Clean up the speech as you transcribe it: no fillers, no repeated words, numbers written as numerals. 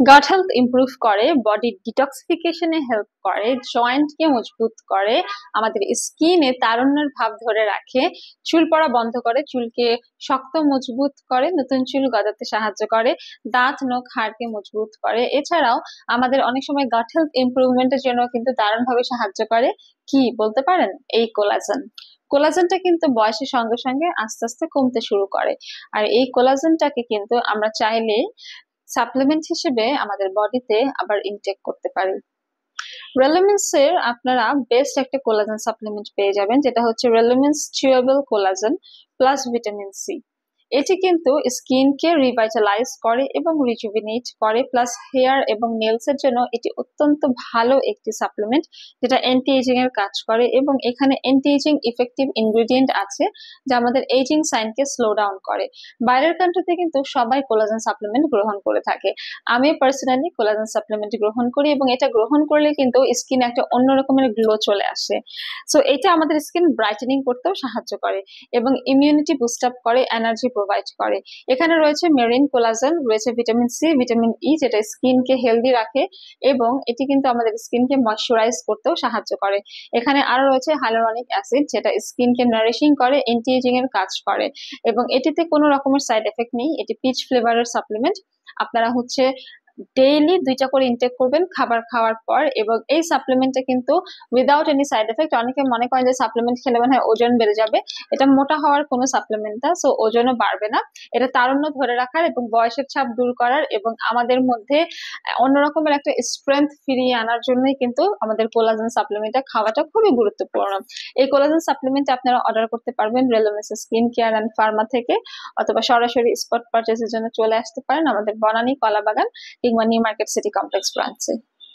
গাট health improve করে, body ডিটক্সিফিকেশনে help করে, জয়েন্টকে মজবুত করে, আমাদের স্কিনে তারুণ্যের ভাব ধরে রাখে, চুল পড়া বন্ধ করে, চুলকে শক্ত মজবুত করে, নতুন চুল গজাতে সাহায্য করে, দাঁত নখ হাড়কে মজবুত করে। এছাড়াও আমাদের অনেক সময় গাট হেলথ ইমপ্রুভমেন্টের জন্য কিন্তু দারুণভাবে সাহায্য করে কি বলতে পারেন? এই কোলাজেন। কোলাজেনটা কিন্তু বয়সের সঙ্গে সঙ্গে আস্তে আস্তে কমতে শুরু করে, আর এই কোলাজেনটাকে কিন্তু আমরা চাইলে সাপ্লিমেন্ট হিসেবে আমাদের বডিতে আবার ইনটেক করতে পারি। রেলুমিন্স এর আপনারা বেস্ট একটা কোলাজেন সাপ্লিমেন্ট পেয়ে যাবেন, যেটা হচ্ছে Relumins chewable collagen plus vitamin C. এটি কিন্তু স্কিনকে রিভাইটালাইজ করে এবং রিজুভিনেট করে, প্লাস হেয়ার এবং নেলস এর জন্য এটি অত্যন্ত ভালো একটি সাপ্লিমেন্ট, যেটা অ্যান্টি এজিং এর কাজ করে এবং এখানে অ্যান্টি এজিং ইফেক্টিভ ইনগ্রেডিয়েন্ট আছে যা আমাদের এজিং সাইনকে স্লো ডাউন করে। বাইরের কান্ট্রিতে কিন্তু সবাই কোলাজেন সাপ্লিমেন্ট গ্রহণ করে থাকে, আমি পার্সোনালি কোলাজেন সাপ্লিমেন্ট গ্রহণ করি এবং এটা গ্রহণ করলে কিন্তু স্কিন একটা অন্য রকমের গ্লো চলে আসে। সো এটা আমাদের স্কিন ব্রাইটেনিং করতেও সাহায্য করে এবং ইমিউনিটি বুস্ট আপ করে, এনার্জি প্রোভাইড করে। এখানে রয়েছে মেরিন কোলাজেন, রয়েছে ভিটামিন সি, ভিটামিন ই, যেটা স্কিনকে হেলদি রাখে এবং এটি কিন্তু আমাদের স্কিনকে ময়শ্চারাইজ করতেও সাহায্য করে। এখানে আরো রয়েছে হাইলুরনিক অ্যাসিড, যেটা স্কিনকে নারিশিং করে, এন্টি এজিং এর কাজ করে এবং এটিতে কোনো রকমের সাইড এফেক্ট নেই। এটি পিচ ফ্লেভারের সাপ্লিমেন্ট। আপনারা হচ্ছে ডেইলি 2টা করে ইনটেক করবেন খাবার খাওয়ার পর, এবং এই সাপ্লিমেন্টটা কিন্তু উইদাউট এনি সাইড এফেক্ট। অনেকে মনে করেন যে সাপ্লিমেন্ট খেলে মনে হয় ওজন বেড়ে যাবে, এটা মোটা হওয়ার কোনো সাপ্লিমেন্ট না, সো ওজনও বাড়বে না। এটা তারুণ্য ধরে রাখার এবং বয়সের ছাপ দূর করার এবং আমাদের মধ্যে অন্যরকমের একটা স্ট্রেংথ ফিরিয়ে আনার জন্যই কিন্তু আমাদের কোলাজেন সাপ্লিমেন্টটা খাওয়াটা খুবই গুরুত্বপূর্ণ। এই কোলাজেন সাপ্লিমেন্ট আপনারা অর্ডার করতে পারবেন রেলুমিন্স স্কিন কেয়ার অ্যান্ড ফার্মা থেকে, অথবা সরাসরি স্পট পারচেসের জন্য চলে আসতে পারেন আমাদের বনানী কলাবাগান কিংবা নিউ মার্কেট সিটি কমপ্লেক্স ব্রাঞ্চে।